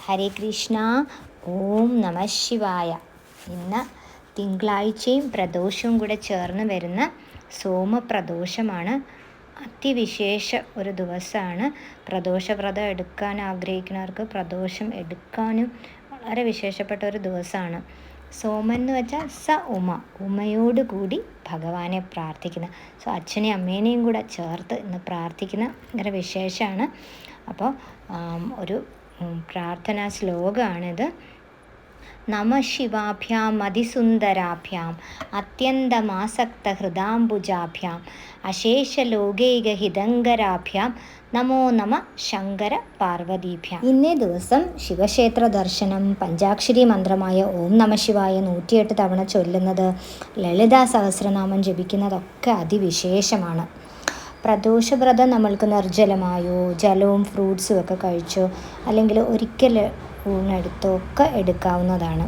ഹരേ കൃഷ്ണ. ഓം നമ ശിവായ. ഇന്ന് തിങ്കളാഴ്ചയും പ്രദോഷവും കൂടെ ചേർന്ന് വരുന്ന സോമപ്രദോഷമാണ്. അതിവിശേഷ ഒരു ദിവസമാണ്. പ്രദോഷവ്രതം എടുക്കാൻ ആഗ്രഹിക്കുന്നവർക്ക് പ്രദോഷം എടുക്കാനും വളരെ വിശേഷപ്പെട്ട ഒരു ദിവസമാണ്. സോമൻ എന്ന് വെച്ചാൽ ഉമയോട് കൂടി ഭഗവാനെ പ്രാർത്ഥിക്കുന്ന, അച്ഛനെയും അമ്മേനെയും കൂടെ ചേർത്ത് ഇന്ന് പ്രാർത്ഥിക്കുന്ന ഭയങ്കര വിശേഷമാണ്. അപ്പോൾ ഒരു പ്രാർത്ഥനാ ശ്ലോകമാണിത്. നമ ശിവാഭ്യാം അതിസുന്ദരാഭ്യാം അത്യന്തമാസക്ത ഹൃദാംബുജാഭ്യാം അശേഷലോകൈകഹിതങ്കരാഭ്യാം നമോ നമ ശങ്കര പാർവതീഭ്യാം. ഇന്നേ ദിവസം ശിവക്ഷേത്ര ദർശനം, പഞ്ചാക്ഷരി മന്ത്രമായ ഓം നമ ശിവായ 108 തവണ ചൊല്ലുന്നത്, ലളിതാ സഹസ്രനാമം ജപിക്കുന്നതൊക്കെ അതിവിശേഷമാണ്. പ്രദോഷവ്രതം നമ്മൾക്ക് നിർജ്ജലമായോ ജലവും ഫ്രൂട്ട്സും ഒക്കെ കഴിച്ചോ അല്ലെങ്കിൽ ഒരിക്കൽ ഊണെടുത്തോ ഒക്കെ എടുക്കാവുന്നതാണ്.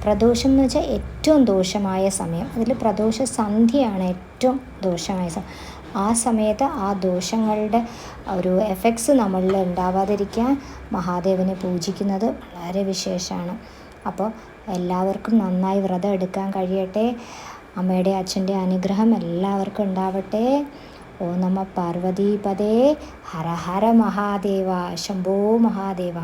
പ്രദോഷം എന്ന് വെച്ചാൽ ഏറ്റവും ദോഷമായ സമയം. അതിൽ പ്രദോഷ സന്ധ്യയാണ് ഏറ്റവും ദോഷമായ സമയം. ആ സമയത്ത് ആ ദോഷങ്ങളുടെ ഒരു എഫക്ട്സ് നമ്മളിൽ ഉണ്ടാവാതിരിക്കാൻ മഹാദേവനെ പൂജിക്കുന്നത് വളരെ വിശേഷമാണ്. അപ്പോൾ എല്ലാവർക്കും നന്നായി വ്രതം എടുക്കാൻ കഴിയട്ടെ. അമ്മയുടെ അച്ഛൻ്റെ അനുഗ്രഹം എല്ലാവർക്കും ഉണ്ടാവട്ടെ. ഓ നമ പാർവതീപദേ. ഹര ഹര മഹാദേവ. ശംഭോ മഹാദേവ.